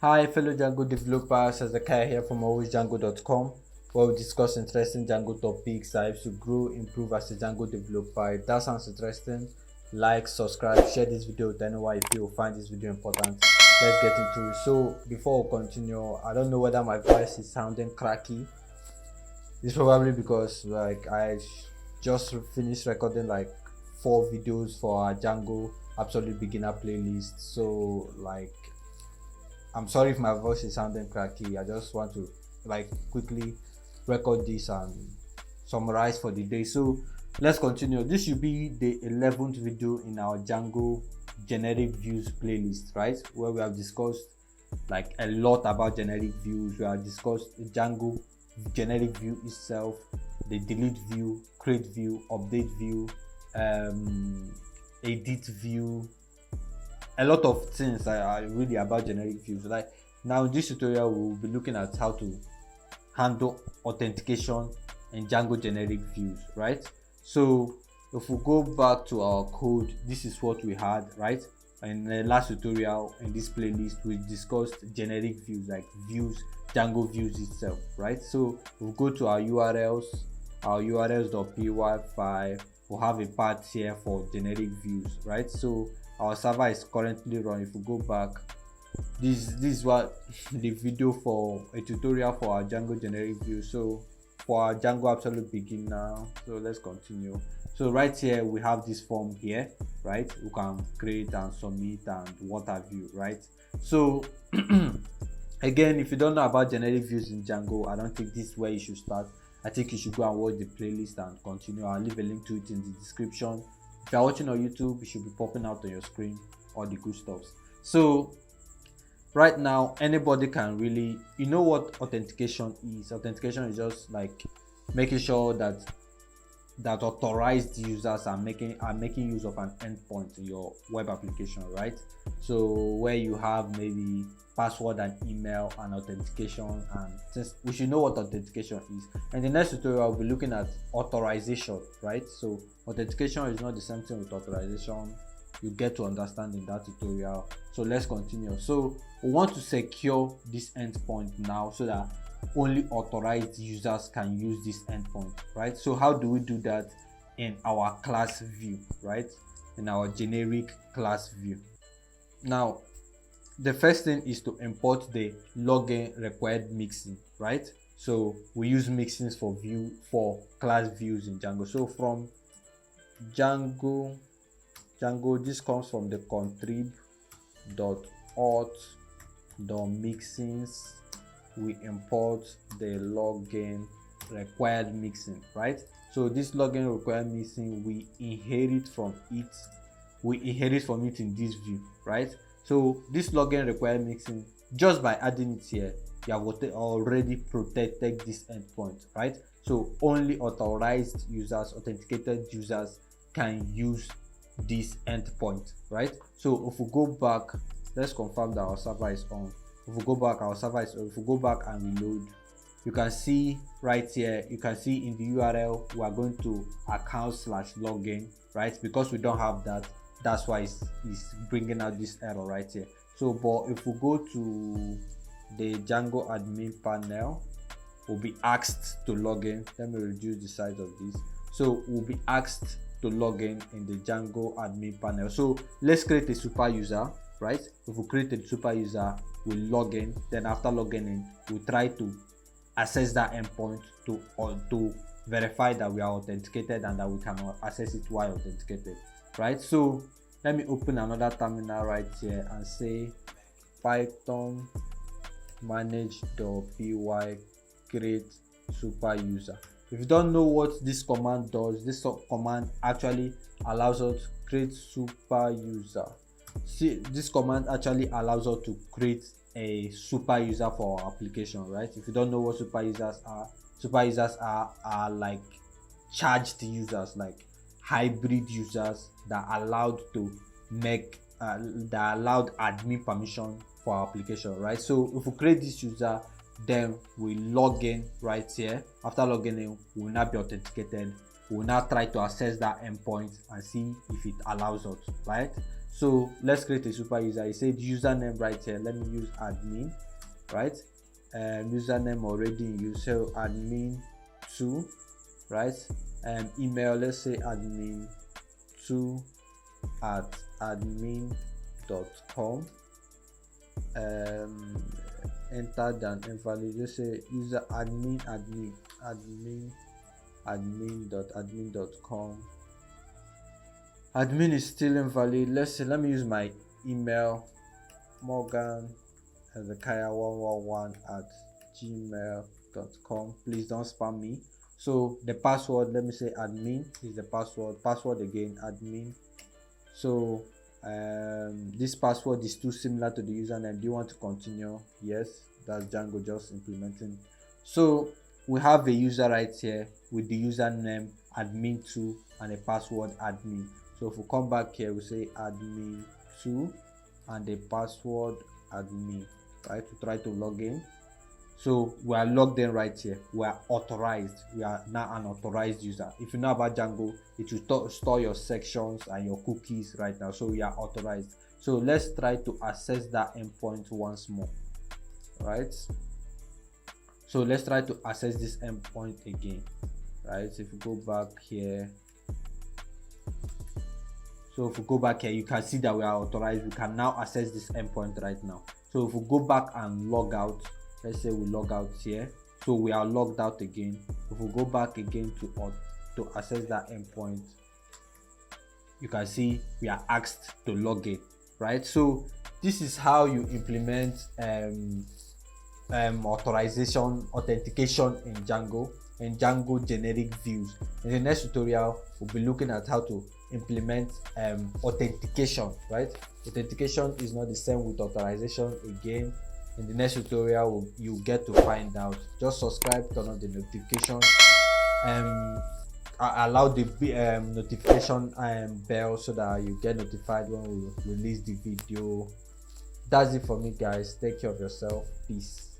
Hi fellow Django developers, Hezekiah here from alwaysdjango.com, where we discuss interesting Django topics, types to grow, improve as a Django developer. If that sounds interesting, like, subscribe, share this video with anyone if you find this video important. Let's get into it. So before we continue, I don't know whether my voice is sounding cracky. It's probably because I just finished recording like 4 videos for our Django Absolute Beginner playlist. So I'm sorry if my voice is sounding cracky. I just want to quickly record this and summarize for the day. So let's continue. This should be the 11th video in our Django generic views playlist, right? Where we have discussed like a lot about generic views. We have discussed Django generic view itself, the delete view, create view, update view, edit view, a lot of things that are really about generic views. Like now in this tutorial we'll be looking at how to handle authentication in Django generic views, right? So if we go back to our code, this is what we had, right? In the last tutorial in this playlist we discussed generic views, like views, Django views itself, right? So we'll go to our urls.py file. We'll have a part here for generic views, right? So our server is currently running. If we go back, this is what the video for a tutorial for our Django generic view. So for our Django absolute beginner, so let's continue. So right here we have this form here, right? You can create and submit and what have you, right? So again, if you don't know about generic views in Django, I don't think this is where you should start. I think you should go and watch the playlist and continue. I'll leave a link to it in the description. If you're watching on YouTube, it should be popping out on your screen, all the good stuff. So right now, anybody can really, you know what authentication is. Authentication is just like making sure that authorized users are making use of an endpoint in your web application, right? So where you have maybe password and email and authentication, and since we should know what authentication is, and the next tutorial we'll be looking at authorization, right? So authentication is not the same thing with authorization. You get to understand in that tutorial. So let's continue. So we want to secure this endpoint now so that only authorized users can use this endpoint, right? So how do we do that? In our class view, right? In our generic class view. Now the first thing is to import the login required mixin, right? So we use mixins for class views in Django. So from Django, this comes from the contrib.auth.mixins. We import the login required mixin, right? So this login required mixin, we inherit from it in this view, right? So this login required mixin, just by adding it here, you have already protected this endpoint, right? So only authorized users, authenticated users can use this endpoint, right? So if we go back, let's confirm that our server is on. If we go back, our server is on. If we go back and reload, you can see right here, you can see in the URL we are going to account/login, right? Because we don't have that, that's why it's bringing out this error right here. So but if we go to the Django admin panel, we'll be asked to log in. Let me reduce the size of this. So we'll be asked to log in the Django admin panel. So let's create a super user, right? If we create a super user, we log in. Then after logging in, we try to access that endpoint to verify that we are authenticated and that we can access it while authenticated, right? So let me open another terminal right here and say python manage.py create super user. If you don't know what this command does, this command actually allows us to create super user. See, this command actually allows us to create a super user for our application, right? If you don't know what super users are like charged users, like hybrid users that allowed to make that allowed admin permission for our application, right? So if we create this user, then we log in right here. After logging in, we will now be authenticated. We will now try to access that endpoint and see if it allows us, right? So let's create a super user. It said username right here. Let me use admin, right? Username already in use, so admin2, right? Email, let's say admin2 at admin.com. Enter than invalid, just say user admin.admin.com. Admin is still invalid. Let's say, let me use my email, Morgan Hezekiah111 at gmail.com. Please don't spam me. So the password, let me say admin is the password again, admin. So this password is too similar to the username. Do you want to continue? Yes, that's Django just implementing. So we have a user right here with the username admin2 and a password admin. So if we come back here, we say admin2 and the password admin, right? To try to log in. So we are logged in right here. We are authorized. We are now an authorized user. If you know about Django, it will store your sections and your cookies right now. So we are authorized. So let's try to access that endpoint once more, right? So let's try to access this endpoint again, right? So if you go back here, you can see that we are authorized. We can now access this endpoint right now. So if we go back and log out, let's say we log out here, so we are logged out again. If we go back again to access that endpoint, you can see we are asked to log in, right? So this is how you implement authentication in Django generic views. In the next tutorial, we'll be looking at how to implement authentication, right? Authentication is not the same with authorization. Again, in the next tutorial, you get to find out. Just subscribe, turn on the notification, allow the notification bell so that you get notified when we release the video. That's it for me, guys. Take care of yourself. Peace.